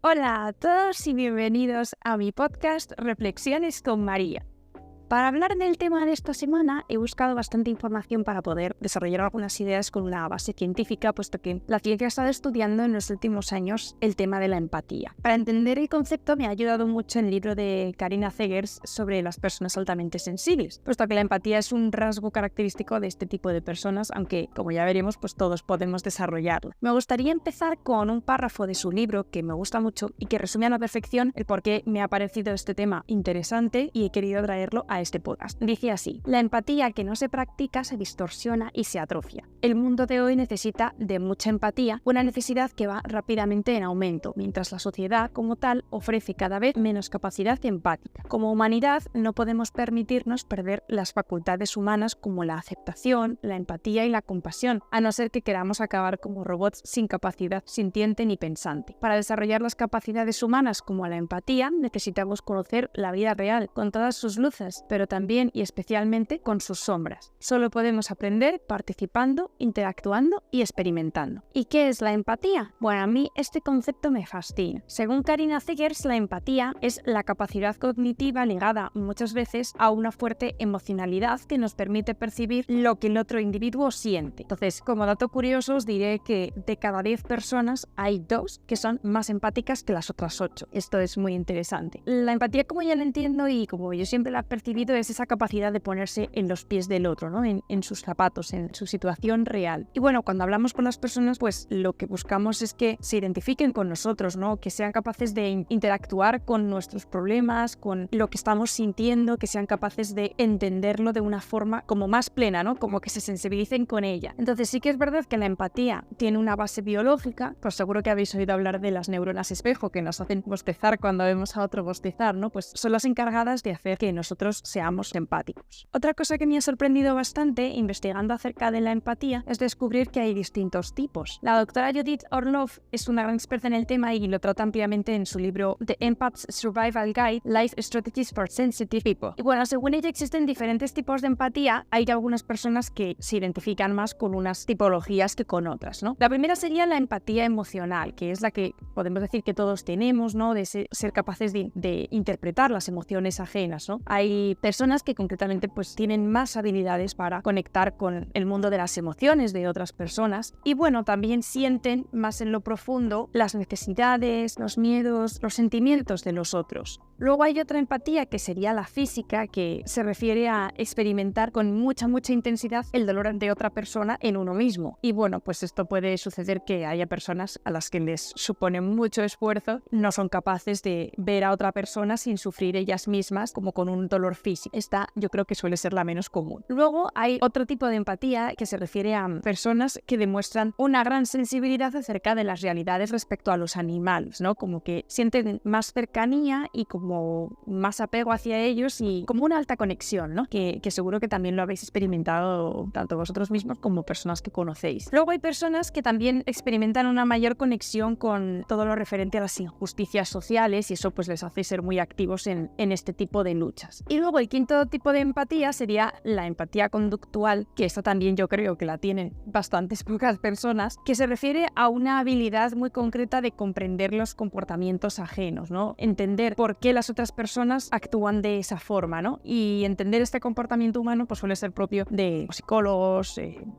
Hola a todos y bienvenidos a mi podcast Reflexiones con María. Para hablar del tema de esta semana he buscado bastante información para poder desarrollar algunas ideas con una base científica, puesto que la ciencia ha estado estudiando en los últimos años el tema de la empatía. Para entender el concepto me ha ayudado mucho el libro de Karina Zegers sobre las personas altamente sensibles, puesto que la empatía es un rasgo característico de este tipo de personas, aunque como ya veremos pues todos podemos desarrollarlo. Me gustaría empezar con un párrafo de su libro que me gusta mucho y que resume a la perfección el por qué me ha parecido este tema interesante y he querido traerlo a este podcast. Dice así: la empatía que no se practica se distorsiona y se atrofia. El mundo de hoy necesita de mucha empatía, una necesidad que va rápidamente en aumento, mientras la sociedad como tal ofrece cada vez menos capacidad empática. Como humanidad no podemos permitirnos perder las facultades humanas como la aceptación, la empatía y la compasión, a no ser que queramos acabar como robots sin capacidad sintiente ni pensante. Para desarrollar las capacidades humanas como la empatía necesitamos conocer la vida real con todas sus luces, pero también y especialmente con sus sombras. Solo podemos aprender participando, interactuando y experimentando. ¿Y qué es la empatía? Bueno, a mí este concepto me fascina. Según Karina Zegers, la empatía es la capacidad cognitiva ligada muchas veces a una fuerte emocionalidad que nos permite percibir lo que el otro individuo siente. Entonces, como dato curioso, os diré que de cada 10 personas hay 2 que son más empáticas que las otras 8. Esto es muy interesante. La empatía, como ya la entiendo y como yo siempre la he percibido, es esa capacidad de ponerse en los pies del otro, ¿no? En sus zapatos, en su situación real. Y bueno, cuando hablamos con las personas, pues lo que buscamos es que se identifiquen con nosotros, ¿no? Que sean capaces de interactuar con nuestros problemas, con lo que estamos sintiendo, que sean capaces de entenderlo de una forma como más plena, ¿no? Como que se sensibilicen con ella. Entonces sí que es verdad que la empatía tiene una base biológica, pues seguro que habéis oído hablar de las neuronas espejo que nos hacen bostezar cuando vemos a otro bostezar, ¿no? Pues son las encargadas de hacer que nosotros seamos empáticos. Otra cosa que me ha sorprendido bastante investigando acerca de la empatía es descubrir que hay distintos tipos. La doctora Judith Orloff es una gran experta en el tema y lo trata ampliamente en su libro The Empath's Survival Guide: Life Strategies for Sensitive People. Y bueno, según ella existen diferentes tipos de empatía. Hay algunas personas que se identifican más con unas tipologías que con otras, ¿no? La primera sería la empatía emocional, que es la que podemos decir que todos tenemos, ¿no? De ser capaces de interpretar las emociones ajenas, ¿no? Hay personas que concretamente pues tienen más habilidades para conectar con el mundo de las emociones de otras personas y bueno, también sienten más en lo profundo las necesidades, los miedos, los sentimientos de los otros. Luego hay otra empatía que sería la física, que se refiere a experimentar con mucha intensidad el dolor de otra persona en uno mismo. Y bueno, pues esto puede suceder que haya personas a las que les supone mucho esfuerzo, no son capaces de ver a otra persona sin sufrir ellas mismas como con un dolor físico. Esta yo creo que suele ser la menos común. Luego hay otro tipo de empatía que se refiere a personas que demuestran una gran sensibilidad acerca de las realidades respecto a los animales, ¿no? Como que sienten más cercanía y como más apego hacia ellos y como una alta conexión, ¿no? Que seguro que también lo habéis experimentado tanto vosotros mismos como personas que conocéis. Luego hay personas que también experimentan una mayor conexión con todo lo referente a las injusticias sociales y eso pues les hace ser muy activos en este tipo de luchas. Y luego el quinto tipo de empatía sería la empatía conductual, que esta también yo creo que la tienen bastantes pocas personas, que se refiere a una habilidad muy concreta de comprender los comportamientos ajenos, ¿no? Entender por qué las otras personas actúan de esa forma, ¿no? Y entender este comportamiento humano pues suele ser propio de psicólogos,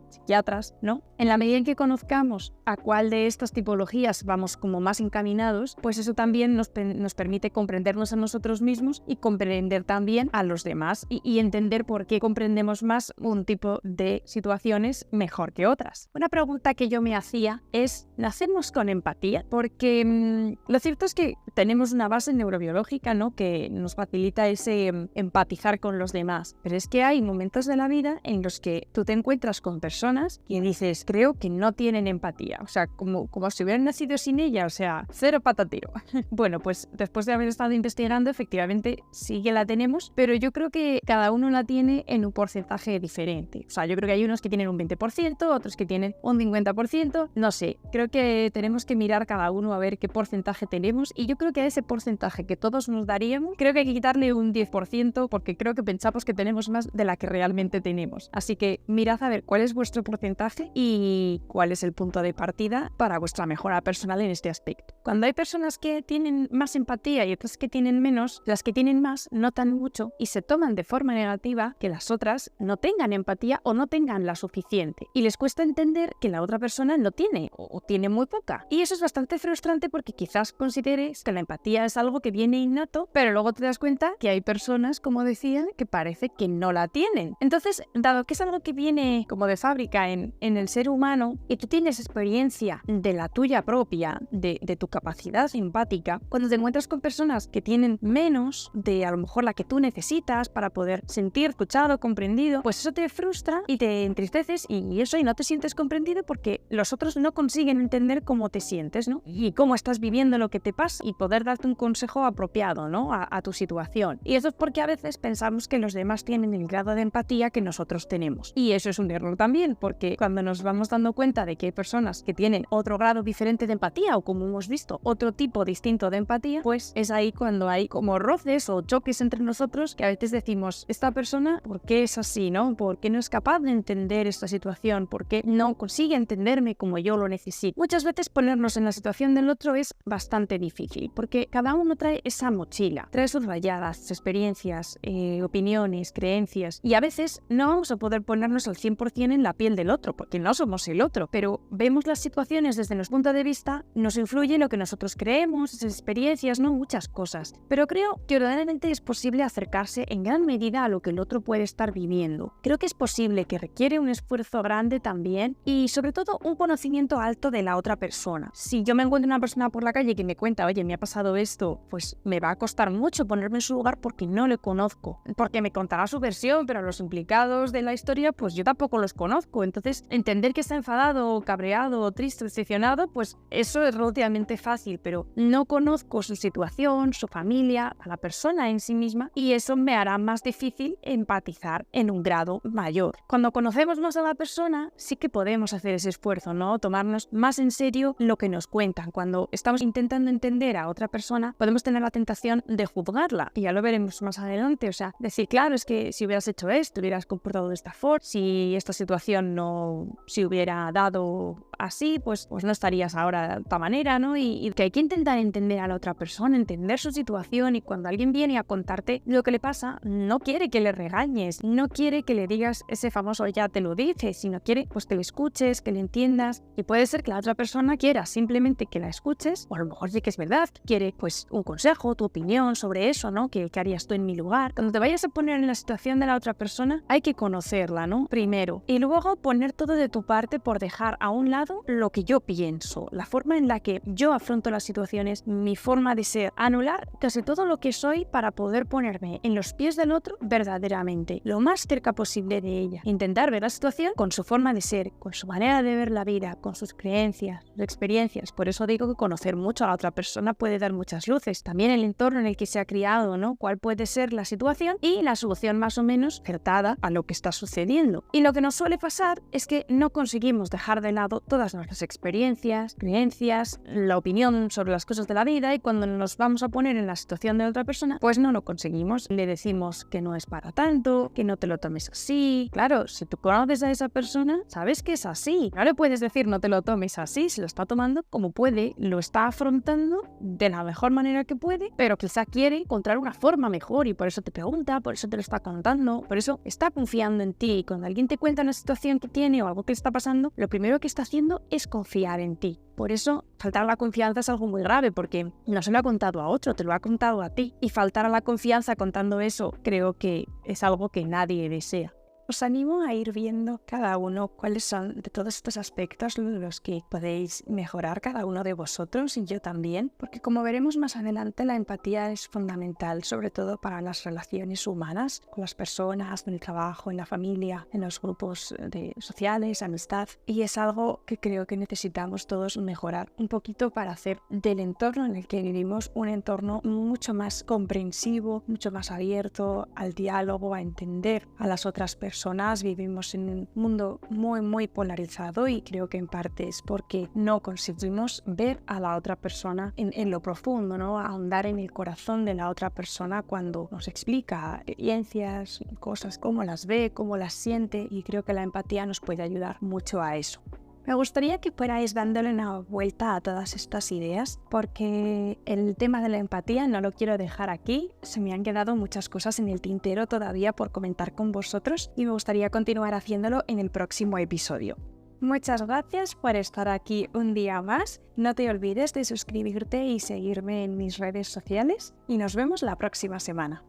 psiquiatras, ¿no? En la medida en que conozcamos a cuál de estas tipologías vamos como más encaminados, pues eso también nos permite comprendernos a nosotros mismos y comprender también a los demás y entender por qué comprendemos más un tipo de situaciones mejor que otras. Una pregunta que yo me hacía es: ¿nacemos con empatía? Porque lo cierto es que tenemos una base neurobiológica, ¿no? Que nos facilita ese empatizar con los demás. Pero es que hay momentos de la vida en los que tú te encuentras con personas que dices, creo que no tienen empatía. O sea, como si hubieran nacido sin ella, o sea, cero patatero. Bueno, pues después de haber estado investigando, efectivamente sí que la tenemos, pero pero yo creo que cada uno la tiene en un porcentaje diferente. O sea, yo creo que hay unos que tienen un 20%, otros que tienen un 50%, no sé. Creo que tenemos que mirar cada uno a ver qué porcentaje tenemos, y yo creo que a ese porcentaje que todos nos daríamos, creo que hay que quitarle un 10%, porque creo que pensamos que tenemos más de la que realmente tenemos. Así que mirad a ver cuál es vuestro porcentaje y cuál es el punto de partida para vuestra mejora personal en este aspecto. Cuando hay personas que tienen más empatía y otras que tienen menos, las que tienen más notan mucho y se toman de forma negativa que las otras no tengan empatía o no tengan la suficiente, y les cuesta entender que la otra persona no tiene o tiene muy poca. Y eso es bastante frustrante, porque quizás consideres que la empatía es algo que viene innato, pero luego te das cuenta que hay personas, como decía, que parece que no la tienen. Entonces, dado que es algo que viene como de fábrica en el ser humano, y tú tienes experiencia de la tuya propia, de tu capacidad empática, cuando te encuentras con personas que tienen menos de a lo mejor la que tú necesitas para poder sentir escuchado, comprendido, pues eso te frustra y te entristeces, y no te sientes comprendido porque los otros no consiguen entender cómo te sientes, ¿no? Y cómo estás viviendo lo que te pasa, y poder darte un consejo apropiado, ¿no? a tu situación. Y eso es porque a veces pensamos que los demás tienen el grado de empatía que nosotros tenemos. Y eso es un error también, porque cuando nos vamos dando cuenta de que hay personas que tienen otro grado diferente de empatía, o como hemos visto, otro tipo distinto de empatía, pues es ahí cuando hay como roces o choques entre nosotros, que a veces decimos, esta persona, ¿por qué es así, no? ¿Por qué no es capaz de entender esta situación? ¿Por qué no consigue entenderme como yo lo necesito? Muchas veces ponernos en la situación del otro es bastante difícil, porque cada uno trae esa mochila, trae sus rayadas, sus experiencias, opiniones, creencias, y a veces no vamos a poder ponernos al 100% en la piel del otro, porque no somos el otro, pero vemos las situaciones desde nuestro punto de vista, nos influye lo que nosotros creemos, esas experiencias, ¿no? Muchas cosas. Pero creo que verdaderamente es posible acercarse en gran medida a lo que el otro puede estar viviendo. Creo que es posible, que requiere un esfuerzo grande también, y sobre todo un conocimiento alto de la otra persona. Si yo me encuentro una persona por la calle que me cuenta, oye, me ha pasado esto, pues me va a costar mucho ponerme en su lugar porque no le conozco, porque me contará su versión, pero los implicados de la historia, pues yo tampoco los conozco. Entonces, entender que está enfadado, cabreado, triste, decepcionado, pues eso es relativamente fácil, pero no conozco su situación, su familia, a la persona en sí misma, y eso me hará más difícil empatizar en un grado mayor. Cuando conocemos más a la persona, sí que podemos hacer ese esfuerzo, ¿no? Tomarnos más en serio lo que nos cuentan. Cuando estamos intentando entender a otra persona, podemos tener la tentación de juzgarla, y ya lo veremos más adelante. O sea, decir, claro, es que si hubieras hecho esto, hubieras comportado de esta forma, si esta situación no se hubiera dado así, pues no estarías ahora de esta manera, ¿no? Y que hay que intentar entender a la otra persona, entender su situación, y cuando alguien viene a contarte lo que le pasa, no quiere que le regañes, no quiere que le digas ese famoso ya te lo dije, sino quiere pues que le escuches, que le entiendas, y puede ser que la otra persona quiera simplemente que la escuches, o a lo mejor sí que es verdad, quiere pues un consejo, tu opinión sobre eso, ¿no? ¿Qué harías tú en mi lugar? Cuando te vayas a poner en la situación de la otra persona, hay que conocerla, ¿no? Primero, y luego poner todo de tu parte por dejar a un lado lo que yo pienso, la forma en la que yo afronto las situaciones, mi forma de ser, anular casi todo lo que soy para poder ponerme en los pies del otro verdaderamente, lo más cerca posible de ella. Intentar ver la situación con su forma de ser, con su manera de ver la vida, con sus creencias, sus experiencias. Por eso digo que conocer mucho a la otra persona puede dar muchas luces. También el entorno en el que se ha criado, ¿no? Cuál puede ser la situación y la solución más o menos acertada a lo que está sucediendo. Y lo que nos suele pasar es que no conseguimos dejar de lado todas nuestras experiencias, creencias, la opinión sobre las cosas de la vida, y cuando nos vamos a poner en la situación de otra persona, pues no lo conseguimos. Le decimos que no es para tanto, que no te lo tomes así. Claro, si tú conoces a esa persona, sabes que es así. No le puedes decir no te lo tomes así, se lo está tomando como puede, lo está afrontando de la mejor manera que puede, pero quizá quiere encontrar una forma mejor, y por eso te pregunta, por eso te lo está contando, por eso está confiando en ti. Y cuando alguien te cuenta una situación que tiene o algo que le está pasando, lo primero que está haciendo es confiar en ti. Por eso, faltar a la confianza es algo muy grave, porque no se lo ha contado a otro, te lo ha contado a ti. Y faltar a la confianza contando eso, creo que es algo que nadie desea. Os animo a ir viendo cada uno cuáles son de todos estos aspectos los que podéis mejorar cada uno de vosotros y yo también, porque como veremos más adelante, la empatía es fundamental, sobre todo para las relaciones humanas con las personas, en el trabajo, en la familia, en los grupos sociales, amistad, y es algo que creo que necesitamos todos mejorar un poquito para hacer del entorno en el que vivimos un entorno mucho más comprensivo, mucho más abierto al diálogo, a entender a las otras personas. Vivimos en un mundo muy polarizado y creo que en parte es porque no conseguimos ver a la otra persona en lo profundo, ¿no? Ahondar en el corazón de la otra persona cuando nos explica experiencias, cosas, cómo las ve, cómo las siente, y creo que la empatía nos puede ayudar mucho a eso. Me gustaría que fuerais dándole una vuelta a todas estas ideas, porque el tema de la empatía no lo quiero dejar aquí. Se me han quedado muchas cosas en el tintero todavía por comentar con vosotros y me gustaría continuar haciéndolo en el próximo episodio. Muchas gracias por estar aquí un día más. No te olvides de suscribirte y seguirme en mis redes sociales y nos vemos la próxima semana.